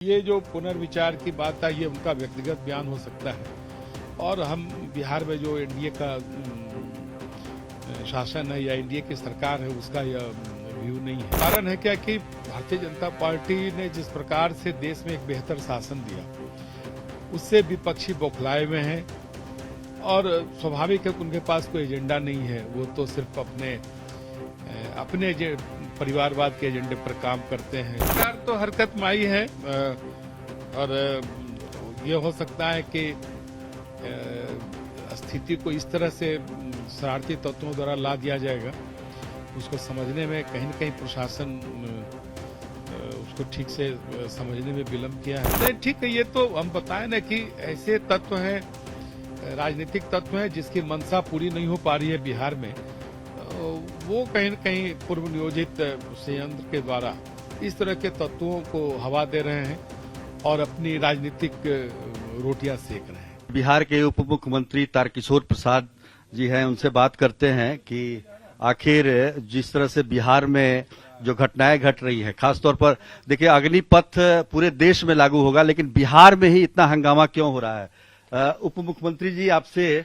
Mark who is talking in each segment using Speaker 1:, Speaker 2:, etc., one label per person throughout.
Speaker 1: ये जो पुनर्विचार की बात है, ये उनका व्यक्तिगत बयान हो सकता है और हम बिहार में जो एनडीए का शासन है या एनडीए की सरकार है उसका यह व्यू नहीं है। कारण है क्या कि भारतीय जनता पार्टी ने जिस प्रकार से देश में एक बेहतर शासन दिया उससे विपक्षी बौखलाए हुए हैं और स्वाभाविक है कि उनके पास कोई एजेंडा नहीं है। वो तो सिर्फ अपने परिवारवाद के एजेंडे पर काम करते हैं। सरकार तो हरकत में आई है और ये हो सकता है कि स्थिति को इस तरह से शरारती तत्वों द्वारा ला दिया जाएगा, उसको समझने में कहीं न कहीं प्रशासन उसको ठीक से समझने में विलम्ब किया है। नहीं ठीक है, ये तो हम बताएं ना कि ऐसे तत्व हैं, राजनीतिक तत्व हैं जिसकी मंशा पूरी नहीं हो पा रही है बिहार में, वो कहीं न कहीं पूर्व नियोजित संयंत्र के द्वारा इस तरह के तत्वों को हवा दे रहे हैं और अपनी राजनीतिक रोटियां सेक रहे हैं।
Speaker 2: बिहार के उप मुख्यमंत्री तारकिशोर प्रसाद जी हैं, उनसे बात करते हैं कि आखिर जिस तरह से बिहार में जो घटनाएं घट रही है, खासतौर पर देखिए अग्निपथ पूरे देश में लागू होगा, लेकिन बिहार में ही इतना हंगामा क्यों हो रहा है। उप मुख्यमंत्री जी, आपसे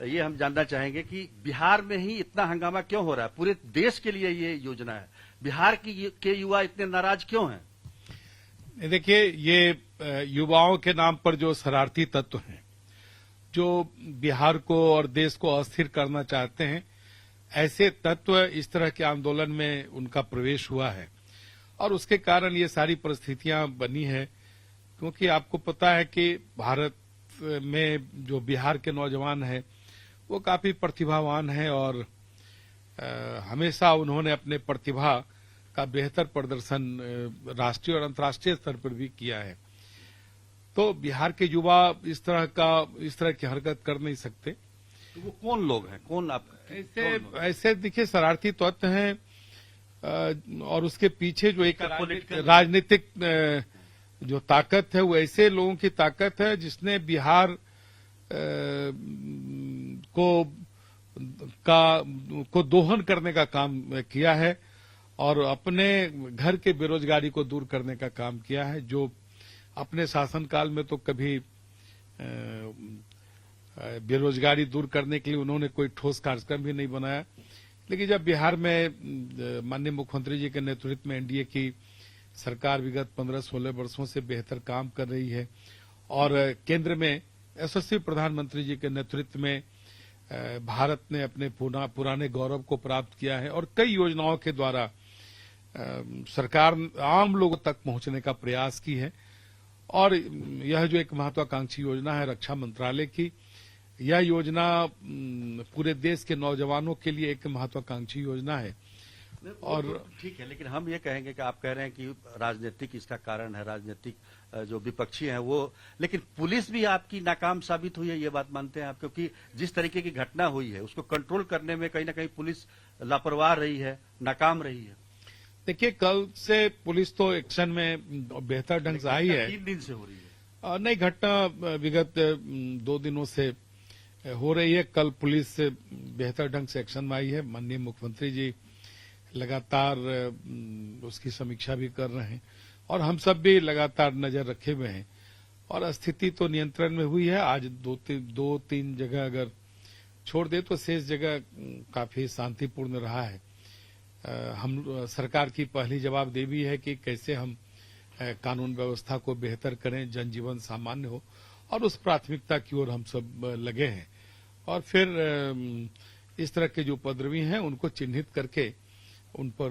Speaker 2: ये हम जानना चाहेंगे कि बिहार में ही इतना हंगामा क्यों हो रहा है। पूरे देश के लिए ये योजना है, बिहार के युवा इतने नाराज क्यों हैं।
Speaker 1: देखिए, ये युवाओं के नाम पर जो शरारती तत्व हैं, जो बिहार को और देश को अस्थिर करना चाहते हैं, ऐसे तत्व इस तरह के आंदोलन में उनका प्रवेश हुआ है और उसके कारण ये सारी परिस्थितियां बनी है। क्योंकि आपको पता है कि भारत में जो बिहार के नौजवान हैं वो काफी प्रतिभावान हैं और हमेशा उन्होंने अपने प्रतिभा का बेहतर प्रदर्शन राष्ट्रीय और अंतर्राष्ट्रीय स्तर पर भी किया है। तो बिहार के युवा इस तरह की हरकत कर नहीं सकते।
Speaker 2: तो वो कौन लोग हैं, कौन आप
Speaker 1: ऐसे देखिए शरारती तत्व हैं और उसके पीछे जो एक राजनीतिक जो ताकत है वो ऐसे लोगों की ताकत है जिसने बिहार को दोहन करने का काम किया है और अपने घर के बेरोजगारी को दूर करने का काम किया है, जो अपने शासनकाल में तो कभी बेरोजगारी दूर करने के लिए उन्होंने कोई ठोस कार्यक्रम भी नहीं बनाया। लेकिन जब बिहार में माननीय मुख्यमंत्री जी के नेतृत्व में एनडीए की सरकार विगत 15-16 वर्षों से बेहतर काम कर रही है और केंद्र में यशस्वी प्रधानमंत्री जी के नेतृत्व में भारत ने अपने पुराने गौरव को प्राप्त किया है और कई योजनाओं के द्वारा सरकार आम लोगों तक पहुंचने का प्रयास की है। और यह जो एक महत्वाकांक्षी योजना है रक्षा मंत्रालय की, यह योजना पूरे देश के नौजवानों के लिए एक महत्वाकांक्षी योजना है। और
Speaker 2: ठीक है, लेकिन हम ये कहेंगे कि आप कह रहे हैं कि राजनीतिक इसका कारण है, राजनीतिक जो विपक्षी हैं वो, लेकिन पुलिस भी आपकी नाकाम साबित हुई है, ये बात मानते हैं आप? क्योंकि जिस तरीके की घटना हुई है उसको कंट्रोल करने में कहीं ना कहीं पुलिस लापरवाह रही है, नाकाम रही है।
Speaker 1: देखिए, कल से पुलिस तो एक्शन में बेहतर ढंग से आई है।
Speaker 2: 3 दिन से हो रही है।
Speaker 1: नई घटना विगत 2 दिनों से हो रही है। कल पुलिस बेहतर ढंग से एक्शन में आई है। माननीय मुख्यमंत्री जी लगातार उसकी समीक्षा भी कर रहे हैं और हम सब भी लगातार नजर रखे हुए हैं और स्थिति तो नियंत्रण में हुई है। आज 2-3 जगह अगर छोड़ दे तो शेष जगह काफी शांतिपूर्ण रहा है। हम सरकार की पहली जवाबदेही है कि कैसे हम कानून व्यवस्था को बेहतर करें, जनजीवन सामान्य हो, और उस प्राथमिकता की ओर हम सब लगे हैं। और फिर इस तरह के जो उपद्रवी हैं उनको चिन्हित करके उन पर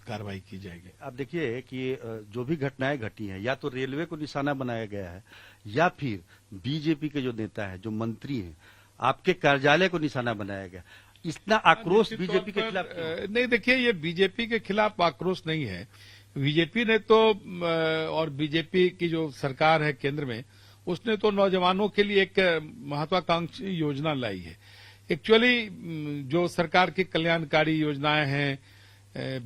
Speaker 1: कार्रवाई की जाएगी।
Speaker 2: आप देखिए कि जो भी घटनाएं घटी हैं, या तो रेलवे को निशाना बनाया गया है या फिर बीजेपी के जो नेता है, जो मंत्री हैं, आपके कार्यालय को निशाना बनाया गया। इतना आक्रोश बीजेपी के खिलाफ
Speaker 1: नहीं। देखिए, ये बीजेपी के खिलाफ आक्रोश नहीं है। बीजेपी ने तो और बीजेपी की जो सरकार है केंद्र में, उसने तो नौजवानों के लिए एक महत्वाकांक्षी योजना लाई है। एक्चुअली जो सरकार की कल्याणकारी योजनाएं हैं,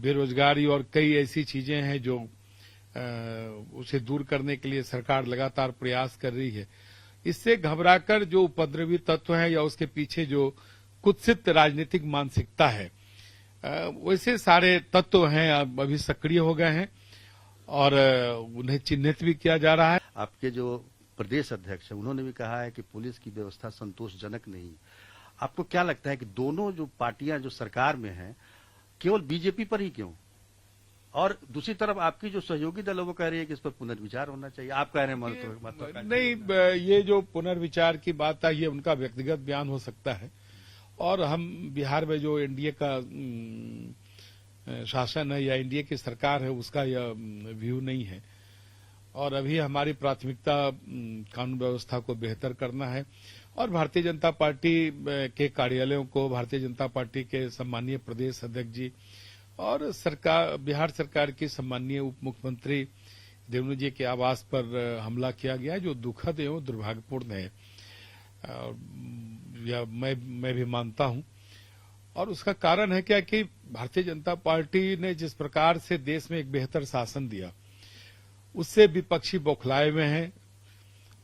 Speaker 1: बेरोजगारी और कई ऐसी चीजें हैं जो उसे दूर करने के लिए सरकार लगातार प्रयास कर रही है। इससे घबराकर जो उपद्रवी तत्व हैं या उसके पीछे जो कुत्सित राजनीतिक मानसिकता है, वैसे सारे तत्व हैं अभी सक्रिय हो गए हैं और उन्हें चिन्हित भी किया जा रहा है।
Speaker 2: आपके जो प्रदेश अध्यक्ष है उन्होंने भी कहा है कि पुलिस की व्यवस्था संतोषजनक नहीं। आपको क्या लगता है कि दोनों जो पार्टियां जो सरकार में हैं केवल बीजेपी पर ही क्यों, और दूसरी तरफ आपकी जो सहयोगी दल है वो कह रही है कि इस पर पुनर्विचार होना चाहिए, आप कह रहे हैं महत्वाकांक्षी
Speaker 1: नहीं, ये जो पुनर्विचार की बात है ये उनका व्यक्तिगत बयान हो सकता है, और हम बिहार में जो एनडीए का शासन है या एनडीए की सरकार है उसका यह व्यू नहीं है। और अभी हमारी प्राथमिकता कानून व्यवस्था को बेहतर करना है, और भारतीय जनता पार्टी के कार्यालयों को भारतीय जनता पार्टी के सम्मानीय प्रदेश अध्यक्ष जी और सरकार बिहार सरकार की सम्मानीय उप मुख्यमंत्री देवेंद्र जी के आवास पर हमला किया गया है, जो दुखद एवं दुर्भाग्यपूर्ण है, या मैं भी मानता हूं। और उसका कारण है क्या कि भारतीय जनता पार्टी ने जिस प्रकार से देश में एक बेहतर शासन दिया उससे विपक्षी बौखलाए हुए हैं,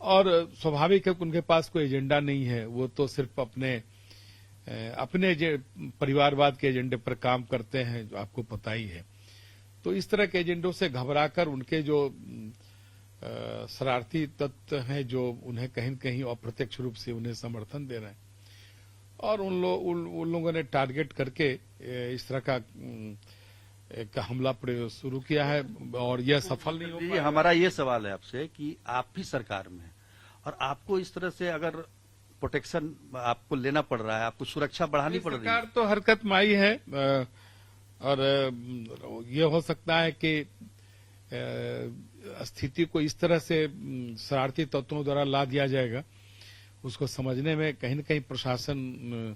Speaker 1: और स्वाभाविक है कि उनके पास कोई एजेंडा नहीं है, वो तो सिर्फ अपने परिवारवाद के एजेंडे पर काम करते हैं, जो आपको पता ही है। तो इस तरह के एजेंडों से घबराकर उनके जो शरारती तत्व हैं जो उन्हें कहीं न कहीं अप्रत्यक्ष रूप से उन्हें समर्थन दे रहे हैं, और उन लोगों ने टारगेट करके इस तरह का एक हमला प्रयोग शुरू किया है, और यह सफल नहीं हो पाया।
Speaker 2: हमारा ये सवाल है आपसे कि आप भी सरकार में और आपको इस तरह से अगर प्रोटेक्शन आपको लेना पड़ रहा है, आपको सुरक्षा बढ़ानी पड़ रही है,
Speaker 1: सरकार तो हरकत में आई है, और ये हो सकता है कि स्थिति को इस तरह से शरारती तत्वों द्वारा ला दिया जाएगा, उसको समझने में कहीं न कहीं प्रशासन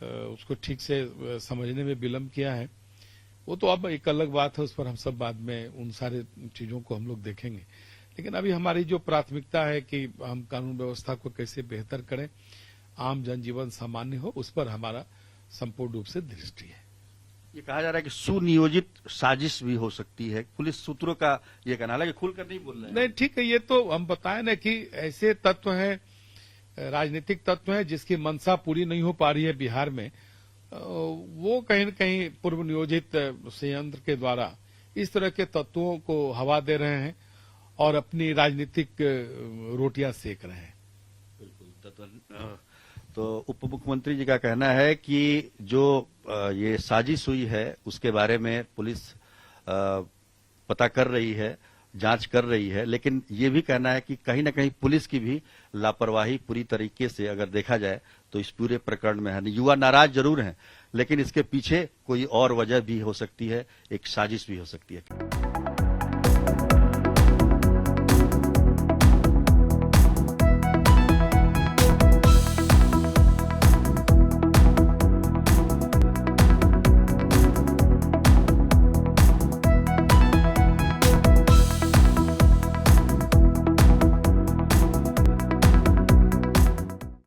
Speaker 1: उसको ठीक से समझने में विलंब किया है। वो तो अब एक अलग बात है, उस पर हम सब बाद में उन सारे चीजों को हम लोग देखेंगे। लेकिन अभी हमारी जो प्राथमिकता है कि हम कानून व्यवस्था को कैसे बेहतर करें, आम जनजीवन सामान्य हो, उस पर हमारा संपूर्ण रूप से दृष्टि है।
Speaker 2: ये कहा जा रहा है कि सुनियोजित साजिश भी हो सकती है, पुलिस सूत्रों का ये कहना, हालांकि खुलकर नहीं बोल रहे हैं।
Speaker 1: नहीं, ठीक है, ये तो हम बताएं ना कि ऐसे तत्व हैं, राजनीतिक तत्व हैं जिसकी मंशा पूरी नहीं हो पा रही है बिहार में, वो कहीं न कहीं पूर्व नियोजित संयंत्र के द्वारा इस तरह के तत्वों को हवा दे रहे हैं और अपनी राजनीतिक रोटियां सेक रहे हैं।
Speaker 2: बिल्कुल। तो उप मुख्यमंत्री जी का कहना है कि जो ये साजिश हुई है उसके बारे में पुलिस पता कर रही है, जांच कर रही है, लेकिन ये भी कहना है कि कहीं ना कहीं पुलिस की भी लापरवाही पूरी तरीके से अगर देखा जाए तो इस पूरे प्रकरण में है। युवा नाराज जरूर हैं, लेकिन इसके पीछे कोई और वजह भी हो सकती है, एक साजिश भी हो सकती है।